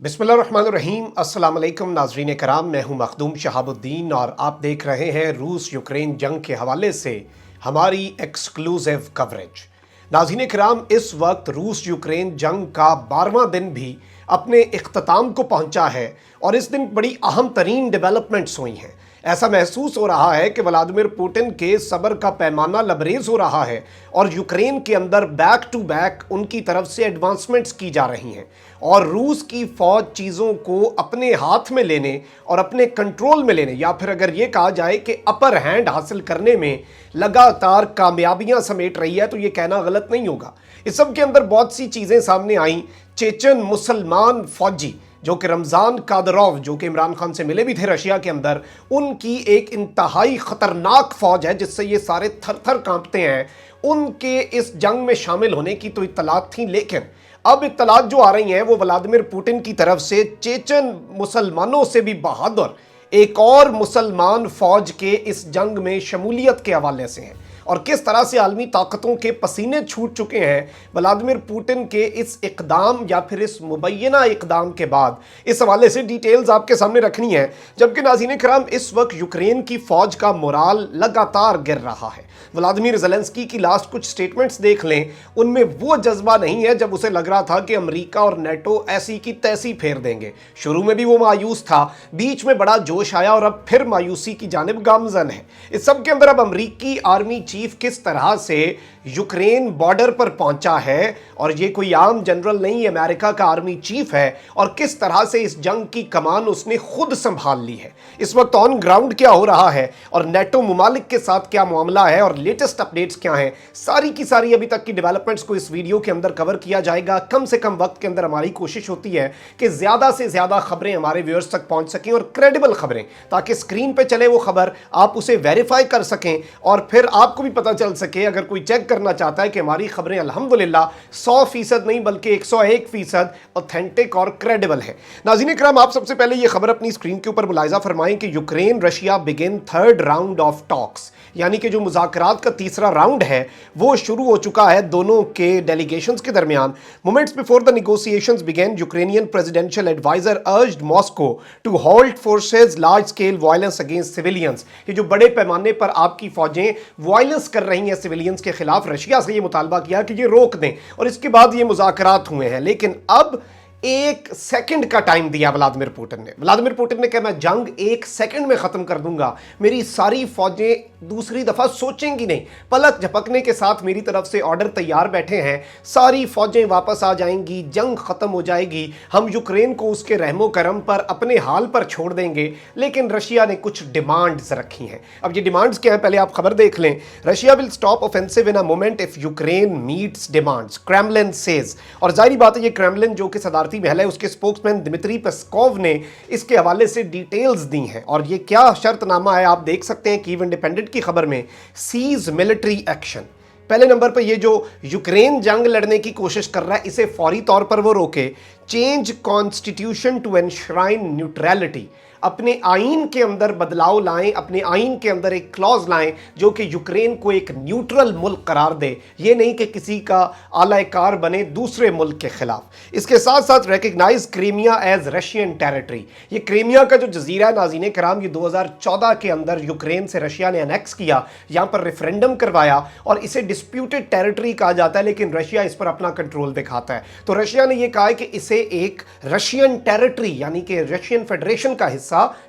बिस्मिल्लाहिर्रहमानिर्रहीम। अस्सलाम वालेकुम नाज़रीन कराम, मैं हूं मखदूम शहाबुद्दीन और आप देख रहे हैं रूस यूक्रेन जंग के हवाले से हमारी एक्सक्लूसिव कवरेज। नाज़रीन कराम, इस वक्त रूस यूक्रेन जंग का 12वां दिन भी अपने इख्तिताम को पहुंचा है और इस दिन बड़ी अहम तरीन डेवलपमेंट्स हुई हैं। ऐसा महसूस हो रहा है कि व्लादिमीर पुतिन के सब्र का पैमाना लबरेज हो रहा है और यूक्रेन के अंदर बैक टू बैक उनकी तरफ से एडवांसमेंट्स की जा रही हैं और रूस की फौज चीज़ों को अपने हाथ में लेने और अपने कंट्रोल में लेने, या फिर अगर ये कहा जाए कि अपर हैंड हासिल करने में लगातार कामयाबियां समेट रही है, तो ये कहना गलत नहीं होगा। इस सब के अंदर बहुत सी चीज़ें सामने आई। चेचन मुसलमान फौजी जो कि रमज़ान कादरोव, जो कि इमरान खान से मिले भी थे रशिया के अंदर, उनकी एक इंतहाई ख़तरनाक फ़ौज है जिससे ये सारे थर थर कांपते हैं। उनके इस जंग में शामिल होने की तो इत्तलात थी, लेकिन अब इत्तलात जो आ रही हैं वो व्लादिमीर पुतिन की तरफ से चेचन मुसलमानों से भी बहादुर एक और मुसलमान फ़ौज के इस जंग में शमूलियत के हवाले से हैं और किस तरह से आलमी ताकतों के पसीने छूट चुके हैं व्लादिमीर पुतिन के इस इक़दाम या फिर इस मुबैना इक़दाम के बाद। इस हवाले से डिटेल्स आपके सामने रखनी है। जबकि नाज़रीन कराम, इस वक्त यूक्रेन की फ़ौज का मोराल लगातार गिर रहा है। व्लादिमीर ज़ेलेंस्की की लास्ट कुछ स्टेटमेंट्स देख लें, उनमें वो जज्बा नहीं है जब उसे लग रहा था कि अमेरिका और नेटो ऐसी की तैसी फेर देंगे। शुरू में भी वो मायूस था, बीच में बड़ा जोश आया और अब फिर मायूसी की जानिब गामजन है। इस सब के अंदर अब अमेरिकी आर्मी चीफ किस तरह से यूक्रेन बॉर्डर पर पहुंचा है, और ये कोई आम जनरल नहीं, अमेरिका का आर्मी चीफ है, और किस तरह से इस जंग की कमान उसने खुद संभाल ली है। इस वक्त ऑन ग्राउंड क्या हो रहा है और नेटो मुमालिक के साथ क्या मामला है और लेटेस्ट अपडेट्स क्या हैं, सारी की सारी अभी तक की डेवलपमेंट्स को इस वीडियो के अंदर कवर किया जाएगा। कम से कम वक्त के अंदर हमारी कोशिश होती है कि ज्यादा से ज्यादा खबरें हमारे व्यूअर्स तक पहुंच सकें और क्रेडिबल खबरें, ताकि स्क्रीन पे चले वो खबर, आप उसे वेरीफाई कर सकें और फिर आपको भी पता चल सके, अगर कोई चेक करना चाहता है, कि हमारी खबरें अल्हम्दुलिल्लाह 100% नहीं बल्कि 101% ऑथेंटिक और क्रेडिबल है। नाज़रीन इकराम, आप सबसे पहले ये खबर अपनी स्क्रीन के ऊपर मुलाहिजा फरमाएं कि Ukraine Russia begin third round of talks, यानी कि जो मुज़ाकरात का तीसरा राउंड है वो शुरू हो चुका है दोनों के डेलीगेशंस के दरमियान। Moments before the negotiations began, Ukrainian presidential adviser urged Moscow to hold forces large scale violence against civilians. ये जो बड़े पैमाने पर आपकी फौजें वायलेंस कर रही हैं सिविलियंस के खिलाफ, रशिया से ये मुतालबा किया कि ये रोक दें, और इसके बाद ये मुज़ाकरात हुए हैं। लेकिन अब 1 सेकंड का टाइम दिया व्लादिमीर पुतिन ने। व्लादिमीर पुतिन ने कहा मैं जंग 1 सेकंड में खत्म कर दूंगा, मेरी सारी फौजें दूसरी दफा सोचेंगी नहीं। पलक झपकने के साथ मेरी तरफ से ऑर्डर तैयार बैठे हैं, सारी फौजें वापस आ जाएंगी, जंग खत्म हो जाएगी, हम यूक्रेन को उसके रहमो करम पर अपने हाल पर छोड़ देंगे। लेकिन रशिया ने कुछ डिमांड्स रखी हैं। अब ये डिमांड्स क्या है, पहले आप खबर देख लें। Russia will stop offensive in a moment if Ukraine meets demands, Kremlin says. और जाहिर बात है, ये क्रेमलिन जो कि सदारती महल है, उसके स्पोक्समैन दिमित्री पेस्कोव ने इसके हवाले से डिटेल्स दी हैं। और ये क्या शर्तनामा है आप देख सकते हैं कीव इंडिपेंडेंट की खबर में। सीज मिलिट्री एक्शन, पहले नंबर पर ये जो यूक्रेन जंग लड़ने की कोशिश कर रहा है इसे फौरी तौर पर वो रोके। Change constitution to enshrine neutrality, अपने आइन के अंदर बदलाव लाएं, अपने आइन के अंदर एक क्लॉज लाएं जो कि यूक्रेन को एक न्यूट्रल मुल्क करार दे, ये नहीं कि किसी का आलाकार बने दूसरे मुल्क के खिलाफ। इसके साथ साथ recognise Crimea as Russian territory. ये क्रीमिया का जो जजीरा है नाज़रीन कराम, ये 2014 के अंदर यूक्रेन से रशिया ने अनेक्स किया, यहाँ पर रेफरेंडम करवाया और इसे डिस्प्यूटेड टेरिटरी कहा जाता है, लेकिन रशिया इस पर अपना कंट्रोल दिखाता है। तो रशिया ने यह कहा है कि इसे एक रशियन टेरिटरी यानी कि रशियन फेडरेशन का हिस्सा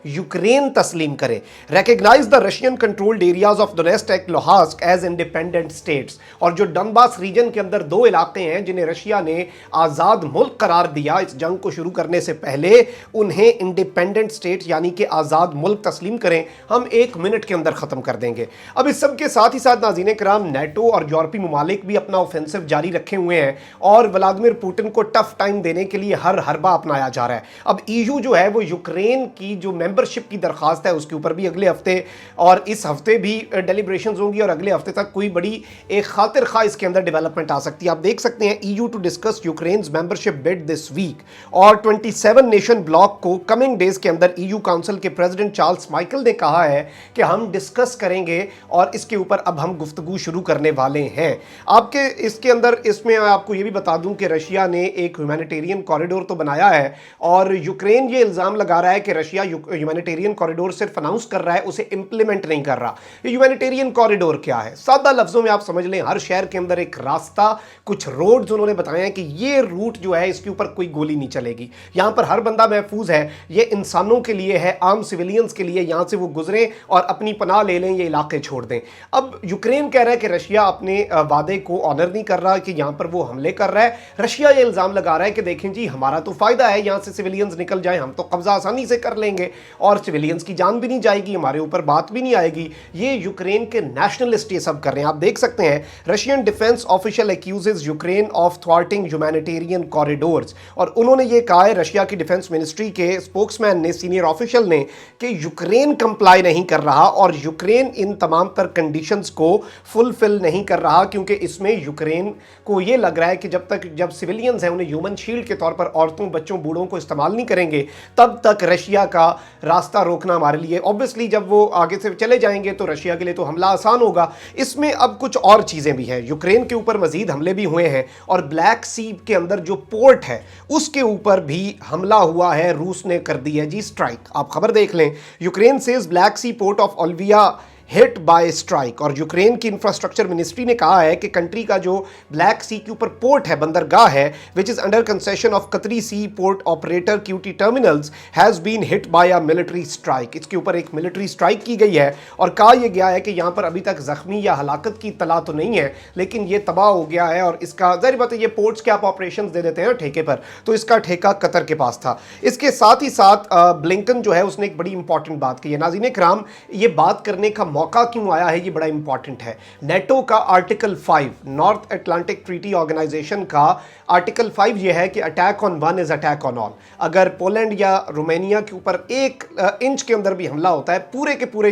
यूक्रेन तस्लीम करे। Recognise the Russian controlled areas of Donetsk and Luhansk as independent states. और जो डनबास रीजन के अंदर 2 इलाके हैं जिन्हें रशिया ने आजाद मुल्क करार दिया इस जंग को शुरू करने से पहले, उन्हें इंडिपेंडेंट स्टेट यानी कि आजाद मुल्क तस्लीम करें, हम 1 मिनट के अंदर खत्म कर देंगे। अब इस सब के साथ ही साथ नाज़रीन कराम, नेटो और यूरोपीय ममालिक भी अपना ऑफेंसिव जारी रखे हुए हैं और व्लादिमीर पुतिन को टफ टाइम देने के लिए हर हरबा अपनाया जा रहा है। अब ईयू जो है वो यूक्रेन की की जो मेंबरशिप की दरख्वास्त है उसके ऊपर भी अगले हफ्ते और इस हफ्ते भी डेलिब्रेशंस होंगी और अगले हफ्ते तक कोई बड़ी एक खातिर खा इसके अंदर डेवलपमेंट आ सकती है। आप देख सकते हैं EU to discuss Ukraine's membership bid this week, और 27 नेशन ब्लॉक को कमिंग डेज के अंदर EU काउंसिल के प्रेसिडेंट चार्ल्स माइकल ने कहा है कि हम डिस्कस करेंगे और इसके ऊपर अब हम गुफ्तगू शुरू करने वाले हैं। आपके इसके अंदर इसमें आपको ये भी बता दूं कि रशिया ने एक ह्यूमैनिटेरियन कॉरिडोर तो बनाया है और यूक्रेन ये इल्ज़ाम लगा रहा है कि रशिया ह्यूमैनिटेरियन कॉरिडोर सिर्फ अनाउंस कर रहा है, उसे इंप्लीमेंट नहीं कर रहा। ये ह्यूमैनिटेरियन कॉरिडोर क्या है? सादा लफ्ज़ों में आप समझ लें, हर शहर के अंदर एक रास्ता, कुछ रोड्स उन्होंने बताए हैं कि ये रूट जो है इसके ऊपर कोई गोली नहीं चलेगी, यहाँ पर हर बंदा महफूज है, ये इंसानों के लिए है, आम सिविलियंस के लिए, यहाँ से वो गुजरें और अपनी पनाह ले लें, ये इलाके छोड़ दें। अब यूक्रेन कह रहा है कि रशिया अपने वादे को ऑनर नहीं कर रहा, कि यहाँ पर वो हमले कर रहा है। रशिया ये इल्ज़ाम लगा रहा है कि देखें जी, हमारा तो फ़ायदा है, यहाँ से सिविलियंस निकल जाए, हम तो कब्जा आसानी से कर लेंगे और सिविलियंस की जान भी नहीं जाएगी, हमारे ऊपर बात भी नहीं आएगी। ये यूक्रेन के नेशनलिस्ट ये सब कर रहे हैं। आप देख सकते हैं Russian defence official accuses Ukraine of thwarting humanitarian corridors, और उन्होंने ये कहा है, रशिया की डिफेंस मिनिस्ट्री के स्पोक्समैन ने, सीनियर ऑफिशियल ने, कि यूक्रेन कंप्लाई नहीं कर रहा और यूक्रेन इन तमाम तर कंडीशंस को फुलफिल नहीं कर रहा, क्योंकि इसमें यूक्रेन को ये लग रहा है कि जब सिविलियंस हैं उन्हें ह्यूमन शील्ड के तौर पर औरतों, बच्चों, बूढ़ों को इस्तेमाल नहीं करेंगे, तब तक रशिया का रास्ता रोकना हमारे लिए, ऑब्वियसली जब वो आगे से चले जाएंगे तो रशिया के लिए तो हमला आसान होगा। इसमें अब कुछ और चीज़ें भी हैं, यूक्रेन के ऊपर मजीद हमले भी हुए हैं और ब्लैक सी के अंदर जो पोर्ट है उसके ऊपर भी हमला हुआ है, रूस ने कर दी है जी स्ट्राइक। आप खबर देख लें, Ukraine says Black Sea port of Olvia hit by strike, और यूक्रेन की इंफ्रास्ट्रक्चर मिनिस्ट्री ने कहा है कि कंट्री का जो ब्लैक सी के ऊपर पोर्ट है, बंदरगाह है, which is under concession of Qatari sea port operator QT terminals, has been hit by a military strike. इसके ऊपर एक मिलिट्री स्ट्राइक की गई है और कहा यह गया है कि यहाँ पर अभी तक जख्मी या हलाकत की इत्तला तो नहीं है, लेकिन ये तबाह हो गया है और इसका ज़ाहिर बात है, ये पोर्ट्स के आप ऑपरेशन दे देते हैं ठेके पर, तो इसका ठेका कतर के पास था। इसके साथ ही साथ ब्लिंकन जो है उसने एक बड़ी इंपॉर्टेंट बात की है। नाज़रीन कराम, ये बात करने का मौका क्यों आया है, ये बड़ा इंपॉर्टेंट है। नेटो का article 5, North Atlantic Treaty Organization का आर्टिकल 5 ये है कि attack on one is attack on all. अगर पोलैंड या रोमानिया के ऊपर 1 इंच के अंदर भी हमला होता है, पूरे के पूरे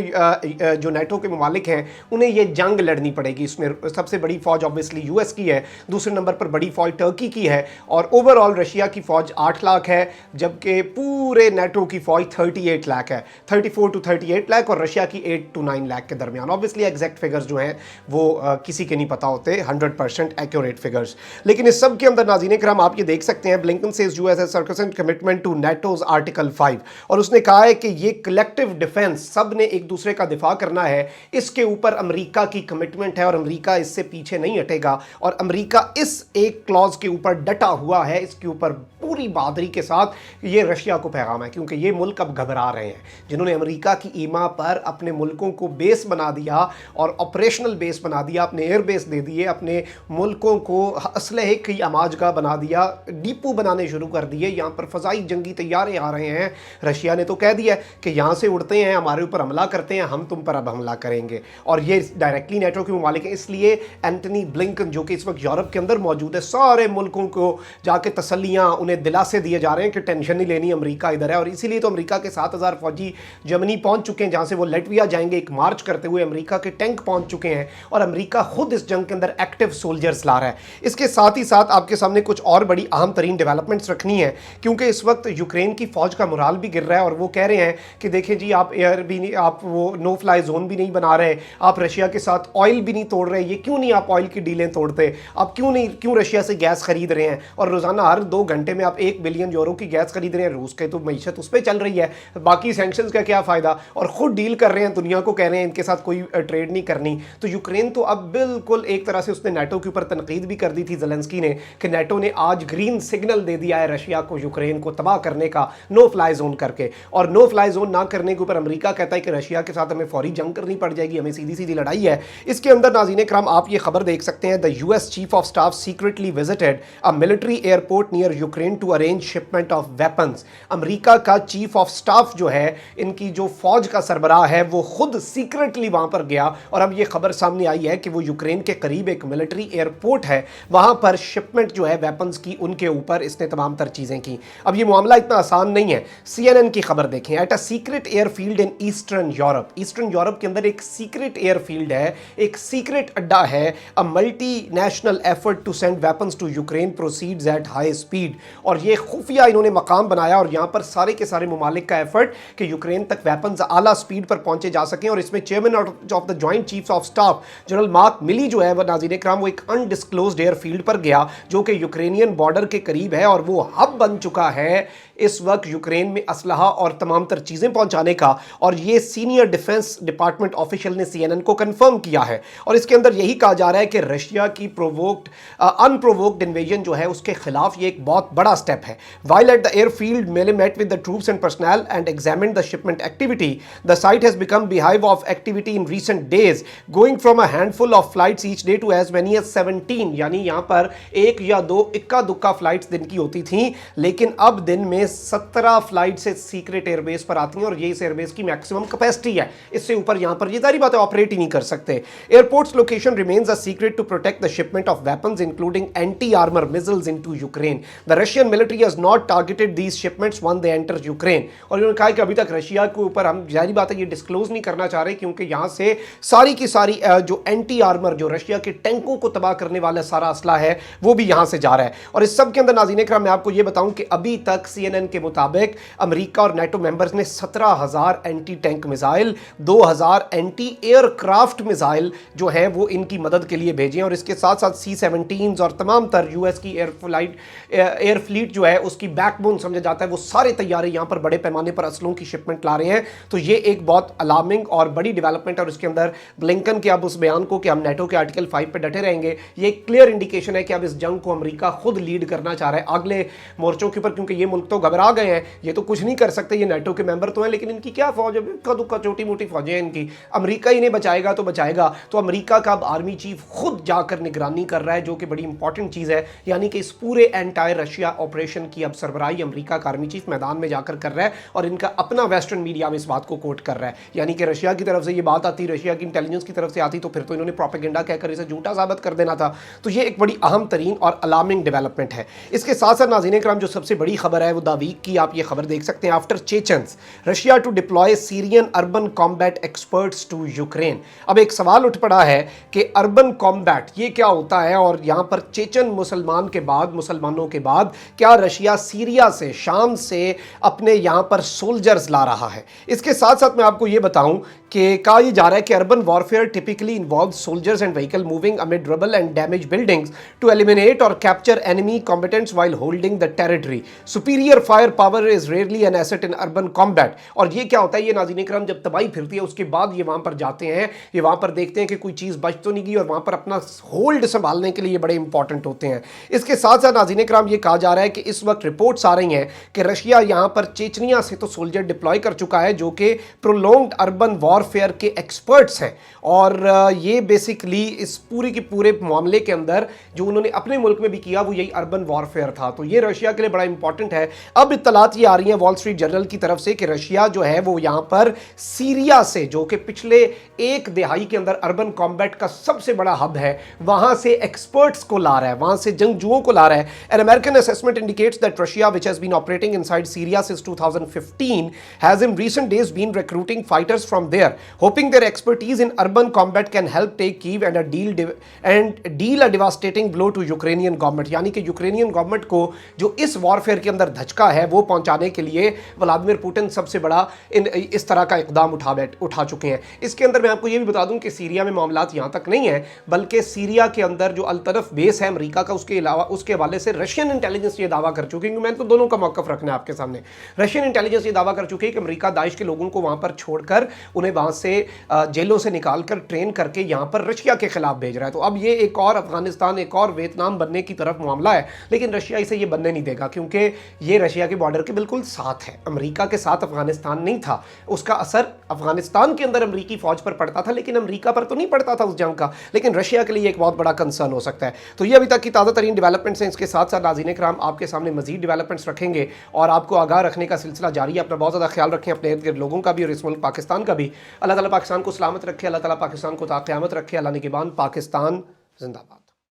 जो नेटो के ममालिक हैं उन्हें ये जंग लड़नी पड़ेगी। इसमें सबसे बड़ी फौज ऑब्वियसली US की है, दूसरे नंबर पर बड़ी फौज टर्की की है, और ओवरऑल रशिया की फौज 8 लाख है, जबकि पूरे नेटो की फौज 38 लाख है, 34 to 38 लाख, और रशिया की 8 to 9 लाख के दरमियान। ऑब्वियसली एग्जैक्ट फिगर्स जो हैं वो किसी के नहीं पता होते, 100% एक्यूरेट फिगर्स। लेकिन इस सब के अंदर नाज़रीन कराम आप ये देख सकते हैं, Blinken says US has circumstant commitment to NATO's article 5, और उसने कहा है कि ये कलेक्टिव डिफेंस, सब ने एक दूसरे का दिफा करना है, इसके ऊपर अमेरिका की कमिटमेंट है और अमेरिका इससे पीछे नहीं हटेगा, और अमेरिका इस एक क्लॉज के ऊपर डटा हुआ है, इसके ऊपर पूरी बहादुरी के साथ। ये रशिया को पैगाम है, क्योंकि ये मुल्क अब घबरा रहे हैं, जिन्होंने अमेरिका की ईमा पर अपने मुल्कों को बेस बना दिया और ऑपरेशनल बेस बना दिया, अपने एयर बेस दे दिए, अपने मुल्कों को असलहे की अमाजगाह बना दिया, डिपो बनाने शुरू कर दिए, यहाँ पर फ़ज़ाई जंगी तैयारे आ रहे हैं। रशिया ने तो कह दिया कि यहाँ से उड़ते हैं, हमारे ऊपर हमला करते हैं, हम तुम पर अब हमला करेंगे, और ये डायरेक्टली नेटो के ममालिक हैं। इसलिए एंटनी ब्लिंकन जो कि इस वक्त यूरोप के अंदर मौजूद है, सारे मुल्कों को जाके तसल्लियाँ, उन्हें दिलासे दिए जा रहे हैं कि टेंशन नहीं लेनी, अमेरिका इधर है। और इसीलिए तो अमेरिका के 7000 फौजी जर्मनी पहुँच चुके हैं, जहाँ से वो लटविया जाएंगे एक मार्च करते हुए। अमेरिका के टैंक पहुँच चुके हैं और अमेरिका खुद इस जंग के अंदर एक्टिव सोल्जर्स ला रहा है। इसके साथ ही साथ आपके सामने कुछ और बड़ी अहम तरीन डेवलपमेंट्स रखनी है, क्योंकि इस वक्त यूक्रेन की फौज का मोराल भी गिर रहा है और वो कह रहे हैं कि देखें जी, आप एयर भी नहीं, आप वो नो फ्लाई जोन भी नहीं बना रहे, आप रशिया के साथ ऑयल भी नहीं तोड़ रहे, ये क्यों नहीं आप ऑयल की डीलें तोड़ते, आप क्यों रशिया से गैस खरीद रहे हैं, और रोजाना हर 2 घंटे में आप 1 बिलियन यूरो की गैस खरीद रहे हैं। रूस के तो मईशत उस पर चल रही है, बाकी सैंक्शंस का क्या फायदा, और खुद डील कर रहे हैं, दुनिया को कह रहे हैं इनके साथ कोई ट्रेड नहीं करनी। तो यूक्रेन तो अब बिल्कुल एक तरह से उसने नेटो के ऊपर तनकीद भी कर दी थी ज़ेलेंस्की ने, कि नेटो ने आज ग्रीन सिग्नल दे दिया है रशिया को, यूक्रेन को तबाह करने का, नो फ्लाई जोन करके। और नो फ्लाई जोन ना करने के ऊपर अमेरिका कहता है कि रशिया के साथ हमें फौरी जंग करनी पड़ जाएगी, हमें सीधी सीधी लड़ाई है। इसके अंदर नाज़रीन कराम आप ये खबर देख सकते हैं, the US chief of staff secretly visited a military airport near Ukraine Ukraine to arrange shipment of weapons. America का चीफ ऑफ स्टाफ जो है, इनकी जो फौज का सरबराह है, वो खुद सीक्रेटली वहां पर गया और अब ये खबर सामने आई है कि वो यूक्रेन के करीब एक मिलिट्री एयरपोर्ट है, वहां पर शिपमेंट जो है वेपन्स की, उनके ऊपर इसने तमाम तर चीजें की। अब ये मामला इतना आसान नहीं है। CNN की खबर देखें, at a secret airfield in eastern Europe, eastern Europe के अंदर एक सीक्रेट एयरफील्ड है, एक सीक्रेट अड्डा है, a multi national effort to send weapons to Ukraine proceeds at high speed. और ये खुफिया इन्होंने मकाम बनाया और यहां पर सारे के सारे मुमालिक का एफर्ट कि यूक्रेन तक वेपन्स आला स्पीड पर पहुंचे जा सकें। और इसमें chairman of the joint chiefs of staff general mark मिली जो है वह, नाज़रीन इकराम, वो एक अनडिस्क्लोज्ड एयरफील्ड पर गया जो कि यूक्रेनियन बॉर्डर के करीब है और वो हब बन चुका है इस वक्त यूक्रेन में असलहा और तमाम तर चीजें पहुंचाने का। और ये सीनियर डिफेंस डिपार्टमेंट ऑफिशियल ने CNN को कंफर्म किया है और इसके अंदर यही कहा जा रहा है कि रशिया की अनप्रोवोक्ड इन्वेजन जो है उसके खिलाफ ये एक बहुत बड़ा स्टेप है। While at the airfield, Mele met with the troops and personnel and examined the shipment activity. The site has become beehive of activity in recent days, going from a handful of flights each day to as many as 17। यानी यहाँ पर एक या दो इक्का दुक्का flights दिन की होती थी, लेकिन अब दिन में 17 फ्लाइट से सीक्रेट एयरबेस पर आती हैं और ये इस एयरबेस की मैक्सिमम कैपेसिटी है। इससे ऊपर यहाँ पर ये सारी बातें ऑपरेट ही नहीं कर सकते। Airport's location remains a secret to protect the shipment of weapons including anti armour missiles into Ukraine. The Russian military has not targeted these shipments one they enter Ukraine. और उन्होंने कहा कि अभी तक रशिया के ऊपर हम जारी बात है ये डिस्क्लोज नहीं करना चाह रहे क्योंकि यहाँ से सारी की सारी जो एंटी आर्मर, जो रशिया के टैंकों को तबाह करने वाला सारा असला है, वो भी यहाँ से जा रहा है। और इस सब के अंदर नाज़रीन इकराम मैं आपको ये बताऊं कि अभी तक CNN के मुताबिक अमेरिका और नेटो मेंबर्स ने 17,000 anti tank missile, 2,000 anti aircraft missile जो है वो इनकी मदद के लिए भेजे हैं। और इसके साथ साथ C-17 और तमाम तर US की एयर फ्लीट जो है उसकी बैकबोन समझा जाता है, वो सारे तैयारे यहाँ पर बड़े पैमाने पर असलों की शिपमेंट ला रहे हैं। तो ये एक बहुत अलार्मिंग और बड़ी डेवलपमेंट है। और इसके अंदर ब्लिंकन के अब उस बयान को कि हम नेटो के आर्टिकल 5 पे डटे रहेंगे, ये एक क्लियर इंडिकेशन है कि अब इस जंग को अमेरिका खुद लीड करना चाह रहा है अगले मोर्चों के ऊपर, क्योंकि ये मुल्क तो घबरा गए हैं, ये तो कुछ नहीं कर सकते, ये नेटो के मेंबर तो हैं, लेकिन इनकी क्या फौज है, इक्का दुक्का छोटी मोटी फौजें हैं इनकी। अमेरिका इन्हें बचाएगा तो बचाएगा। तो अमेरिका का अब आर्मी चीफ खुद जाकर निगरानी कर रहा है, जो कि बड़ी इंपॉर्टेंट चीज है। यानी कि इस पूरे एंटायर रशिया ऑपरेशन की अब सरबराही अमेरिका का आर्मी चीफ मैदान में जाकर कर रहा है और इनका अपना वेस्टर्न मीडिया में इस बात को कोट कर रहा है। यानी कि रशिया की तरफ से ये बात आती, रशिया की इंटेलिजेंस की तरफ से आती, तो फिर तो इन्होंने प्रोपेगेंडा कहकर इसे झूठा साबित कर देना था। तो ये एक बड़ी अहम तरीन और अलार्मिंग डेवलपमेंट है। इसके साथ साथ नाज़रीन इकराम जो सबसे बड़ी खबर है वो द वीक की, आप ये खबर देख सकते हैं। After Chechens, Russia to deploy Syrian urban combat experts to Ukraine. अब एक सवाल उठ पड़ा है कि अर्बन कॉम्बैट ये क्या होता है, और यहां पर चेचन मुसलमानों के बाद क्या रशिया सीरिया से, शाम से अपने यहां पर सोल्जर्स ला रहा है। इसके साथ साथ मैं आपको ये बताऊं कि कहा यह जा रहा है कि urban warfare typically involve soldiers and vehicle moving amid rubble and damage buildings to eliminate or capture enemy combatants while holding the territory. Superior fire power is rarely an asset in urban combat. और ये क्या होता है, ये नाज़रीन इकराम जब तबाही फिरती है उसके बाद ये वहां पर जाते हैं, ये वहां पर देखते हैं कि कोई चीज बच तो नहीं गई और वहां पर अपना होल्ड संभालने के लिए बड़े इंपॉर्टेंट होते हैं। इसके साथ साथ नाज़रीन इकराम ये कहा जा रहा है कि इस वक्त रिपोर्ट्स आ रही हैं कि रशिया यहां पर चेचनिया से तो सोल्जर डिप्लॉय कर चुका है जो कि प्रोलॉन्ग्ड अर्बन वॉरफेयर के एक्सपर्ट्स हैं। और ये बेसिकली इस पूरे के पूरे मामले के अंदर जो उन्होंने अपने मुल्क में भी किया वो यही अर्बन वॉरफेयर था। तो ये रशिया के लिए बड़ा इंपॉर्टेंट है। अब इत्तलात ये आ रही हैं वॉल स्ट्रीट जर्नल की तरफ से कि रशिया जो है वो यहां पर सीरिया से, जो कि पिछले एक दिहाई के अंदर अर्बन कॉम्बैट का सबसे बड़ा हब है, वहां से एक्सपर्ट्स को ला रहा है, वहां से जंगजुओं को ला रहा है। An American assessment indicates that Russia which has been operating inside Syria since 2015 has in recent days been recruiting fighters from there, hoping their expertise in urban combat can help take Kyiv and deal a devastating blow to Ukrainian government. यानी कि Ukrainian government को जो इस warfare के अंदर धचका है वो पहुंचाने के लिए व्लादिमीर पुतिन सबसे बड़ा इस तरह का इकदाम उठा चुके हैं। इसके अंदर मैं आपको ये भी बता दूं कि सीरिया में मामलात यहां तक नहीं है, बल्कि सीरिया के अंदर जो अल-तरफ बेस है अमेरिका का, उसके अलावा उसके हवाले से रशियन इंटेलिजेंस ये दावा कर चुकी है, क्योंकि मैंने तो दोनों का मौकफ रखना है आपके सामने। रशियन इंटेलिजेंस ये दावा कर चुकी है कि अमेरिका दाइश के लोगों को वहां पर छोड़कर उन्हें वहां से जेलों से निकालकर ट्रेन करके यहां पर रशिया के खिलाफ भेज रहा है। तो अब ये एक और अफगानिस्तान, एक और वियतनाम बनने की तरफ मामला है, लेकिन रशिया इसे ये बनने नहीं देगा, क्योंकि ये رشیا کے بارڈر کے بالکل ساتھ ہے. امریکہ کے ساتھ افغانستان نہیں تھا. اس کا اثر افغانستان کے اندر امریکی فوج پر پڑتا تھا لیکن امریکہ پر تو نہیں پڑتا تھا اس جنگ کا. لیکن رشیا کے لیے ایک بہت بڑا کنسرن ہو سکتا ہے. تو یہ ابھی تک کی تازہ ترین ڈیولپمنٹس ہیں. اس کے ساتھ ساتھ ناظرین کرام آپ کے سامنے مزید ڈیولپمنٹس رکھیں گے اور آپ کو آگاہ رکھنے کا سلسلہ جاری ہے. اپنا بہت زیادہ خیال رکھیں, اپنے ارد گرد لوگوں کا بھی اور اس ملک پاکستان کا بھی. اللہ تعالیٰ پاکستان کو سلامت رکھے, اللہ تعالیٰ پاکستان کو تا قیامت رکھے. اللہ نگہبان. پاکستان زندہ باد.